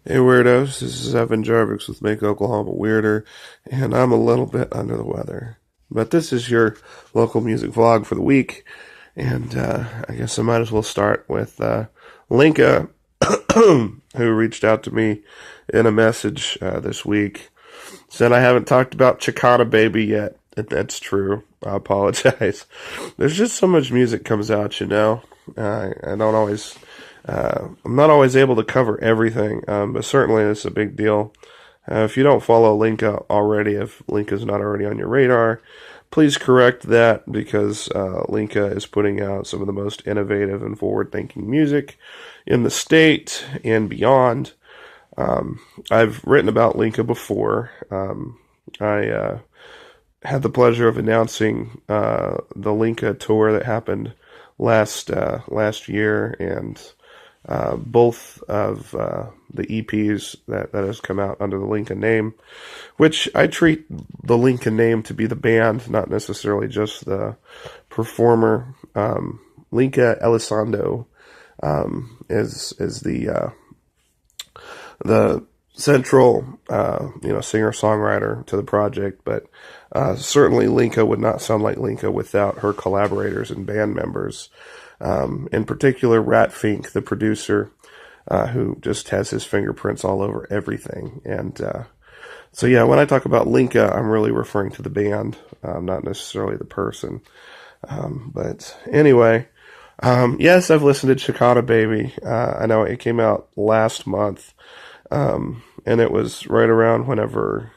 Hey weirdos, this is Evan Jarvix with Make Oklahoma Weirder, and I'm a little bit under the weather. But this is your local music vlog for the week, and I guess I might as well start with Lincka, who reached out to me in a message this week. Said I haven't talked about Chicana Baby yet. That's true. I apologize. There's just so much music comes out, you know. I don't always I'm not always able to cover everything, but certainly it's a big deal. If you don't follow Lincka already, if Lincka's not already on your radar, please correct that because Lincka is putting out some of the most innovative and forward-thinking music in the state and beyond. I've written about Lincka before. I had the pleasure of announcing the Lincka tour that happened last year, and both of the EPs that has come out under the Lincka name, which I treat the Lincka name to be the band, not necessarily just the performer. Lincka Elizondo is the central singer-songwriter to the project, but certainly Lincka would not sound like Lincka without her collaborators and band members. In particular, Rat Fink, the producer, who just has his fingerprints all over everything. And so, yeah, when I talk about Lincka, I'm really referring to the band, not necessarily the person. But anyway, yes, I've listened to Chicana Baby. I know it came out last month, and it was right around whenever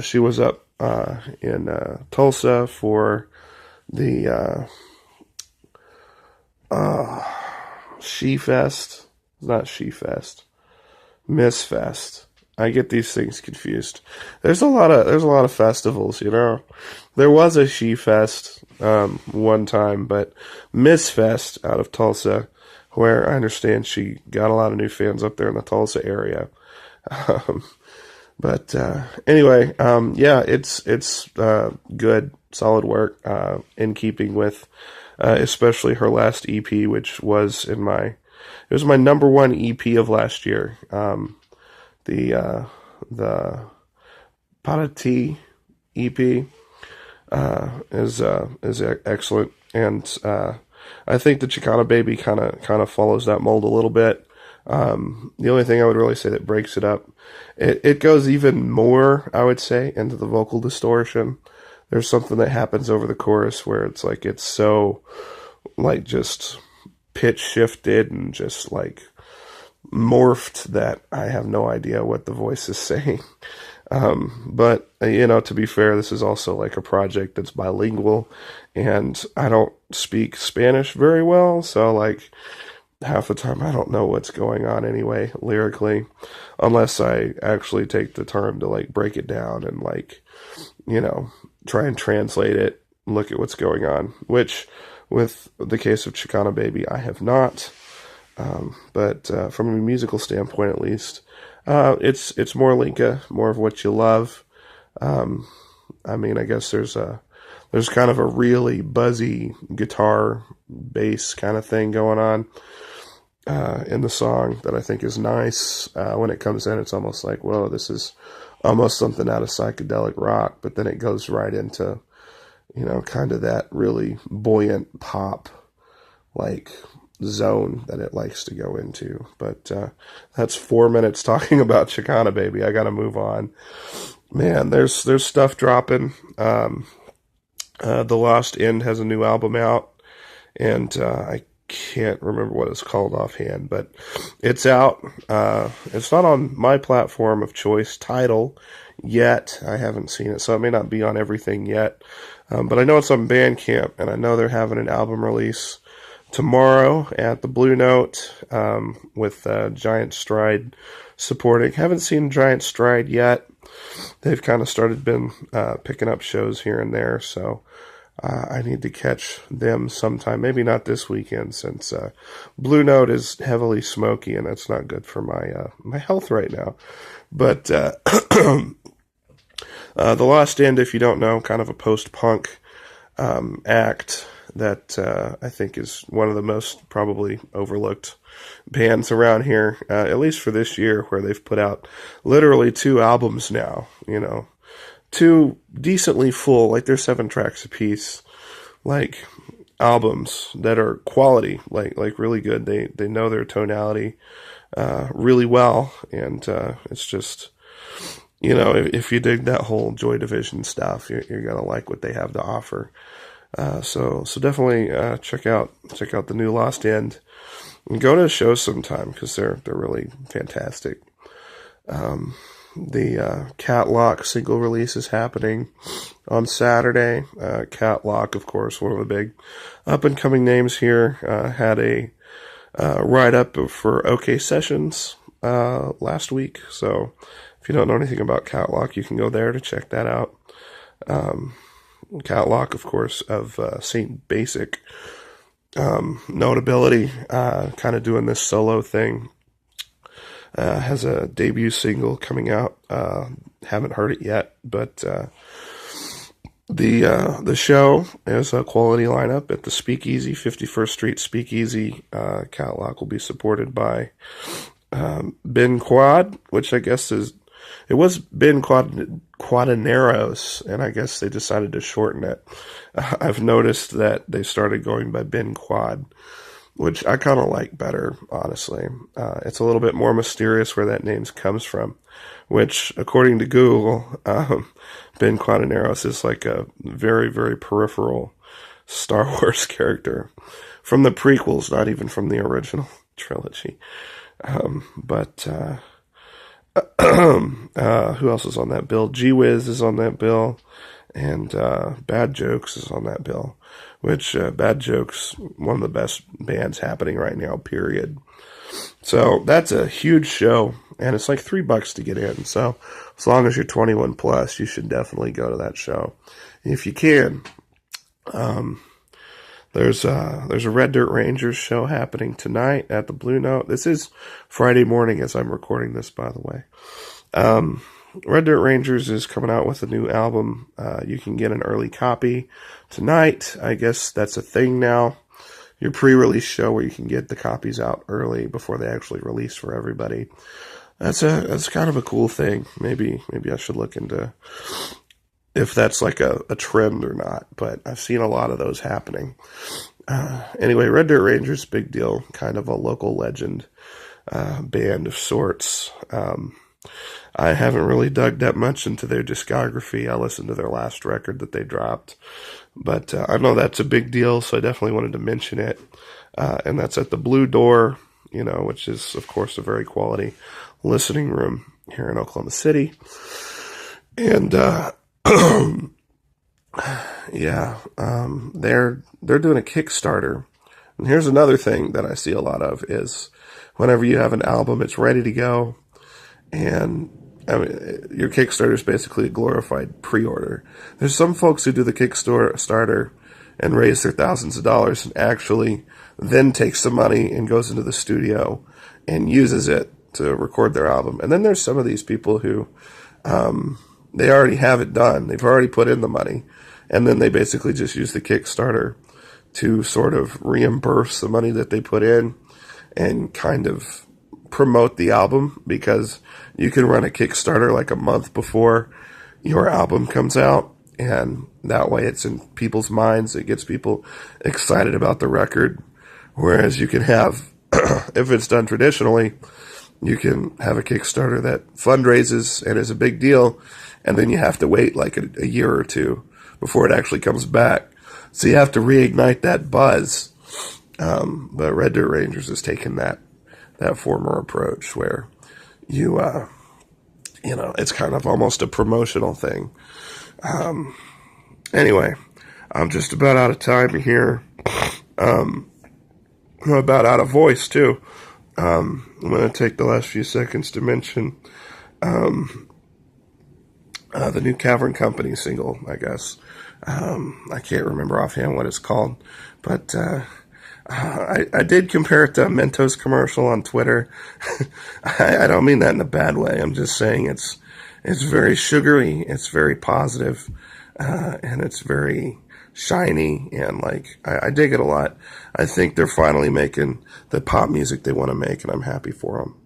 she was up in Tulsa for the She Fest. It's not She Fest. Miss Fest. I get these things confused. There's a lot of festivals, you know. There was a She Fest one time, but Miss Fest out of Tulsa, where I understand she got a lot of new fans up there in the Tulsa area. But anyway, yeah, it's good, solid work in keeping with especially her last EP, which was it was my number one EP of last year. The Parati EP is excellent, and I think the Chicana Baby kind of follows that mold a little bit. The only thing I would really say that breaks it up, it goes even more, I would say, into the vocal distortion. There's something that happens over the chorus where it's like it's so like just pitch shifted and just like morphed that I have no idea what the voice is saying. But to be fair, this is also like a project that's bilingual, and I don't speak Spanish very well, so like half the time I don't know what's going on anyway lyrically, unless I actually take the time to like break it down and like try and translate it, look at what's going on, which with the case of Chicana Baby I have not. But from a musical standpoint, at least, it's more Lincka, more of what you love. I mean, I guess there's kind of a really buzzy guitar bass kind of thing going on in the song that I think is nice. When it comes in, it's almost like, whoa, this is almost something out of psychedelic rock, but then it goes right into, kind of that really buoyant pop, like, zone that it likes to go into. But that's 4 minutes talking about Chicana Baby. I gotta move on. Man, there's stuff dropping. The Lost End has a new album out, and I can't remember what it's called offhand, but it's out. It's not on my platform of choice, Tidal, yet. I haven't seen it, so it may not be on everything yet. But I know it's on Bandcamp, and I know they're having an album release tomorrow at the Blue Note with Giant Stride supporting. Haven't seen Giant Stride yet. They've kind of been picking up shows here and there, so I need to catch them sometime. Maybe not this weekend, since Blue Note is heavily smoky, and that's not good for my health right now. But The Lost End, if you don't know, kind of a post-punk act that I think is one of the most probably overlooked bands around here, at least for this year, where they've put out literally 2 albums now, 2 decently full, like they're 7 tracks apiece, like albums that are quality, like really good. They know their tonality really well, and it's just, if you dig that whole Joy Division stuff, you're gonna like what they have to offer. So definitely check out the new Lost End and go to a show sometime, because they're really fantastic. The Catlock single release is happening on Saturday. Catlock, of course, one of the big up-and-coming names here, had a write-up for OK Sessions last week. So if you don't know anything about Catlock, you can go there to check that out. Catlock, of course, of Saint Basic notability, kind of doing this solo thing. Has a debut single coming out. Haven't heard it yet, but the show is a quality lineup at the Speakeasy, 51st Street Speakeasy. Catlock will be supported by Ben Quad, which I guess it was Ben Quadaneros, and I guess they decided to shorten it. I've noticed that they started going by Ben Quad, which I kind of like better, honestly. It's a little bit more mysterious where that name comes from, which, according to Google, Ben Quadaneros is like a very, very peripheral Star Wars character from the prequels, not even from the original trilogy. Who else is on that bill? G-Wiz is on that bill, and Bad Jokes is on that bill, which Bad Jokes, one of the best bands happening right now, period. So that's a huge show, and it's like $3 to get in. So as long as you're 21 plus, you should definitely go to that show if you can. There's a Red Dirt Rangers show happening tonight at the Blue Note. This is Friday morning as I'm recording this, by the way. Red Dirt Rangers is coming out with a new album. You can get an early copy tonight. I guess that's a thing now. Your pre-release show where you can get the copies out early before they actually release for everybody. That's kind of a cool thing. Maybe I should look into if that's like a trend or not. But I've seen a lot of those happening. Anyway, Red Dirt Rangers, big deal. Kind of a local legend band of sorts. I haven't really dug that much into their discography. I listened to their last record that they dropped. But I know that's a big deal, so I definitely wanted to mention it. And that's at the Blue Door, which is, of course, a very quality listening room here in Oklahoma City. And, yeah, they're doing a Kickstarter. And here's another thing that I see a lot of is whenever you have an album, it's ready to go. And I mean, your Kickstarter is basically a glorified pre-order. There's some folks who do the Kickstarter and raise their thousands of dollars and actually then takes the money and goes into the studio and uses it to record their album. And then there's some of these people who they already have it done. They've already put in the money. And then they basically just use the Kickstarter to sort of reimburse the money that they put in and kind of promote the album, because you can run a Kickstarter like a month before your album comes out, and that way it's in people's minds. It gets people excited about the record. Whereas you can have, if it's done traditionally, you can have a Kickstarter that fundraises and is a big deal, and then you have to wait like a year or two before it actually comes back. So you have to reignite that buzz. But Red Dirt Rangers has taken that former approach where you, it's kind of almost a promotional thing. Anyway, I'm just about out of time here. I'm about out of voice too. I'm going to take the last few seconds to mention, the new Cavern Company single, I guess. I can't remember offhand what it's called, but, I did compare it to a Mentos commercial on Twitter. I don't mean that in a bad way. I'm just saying it's very sugary, it's very positive, and it's very shiny, and like I dig it a lot. I think they're finally making the pop music they want to make, and I'm happy for them.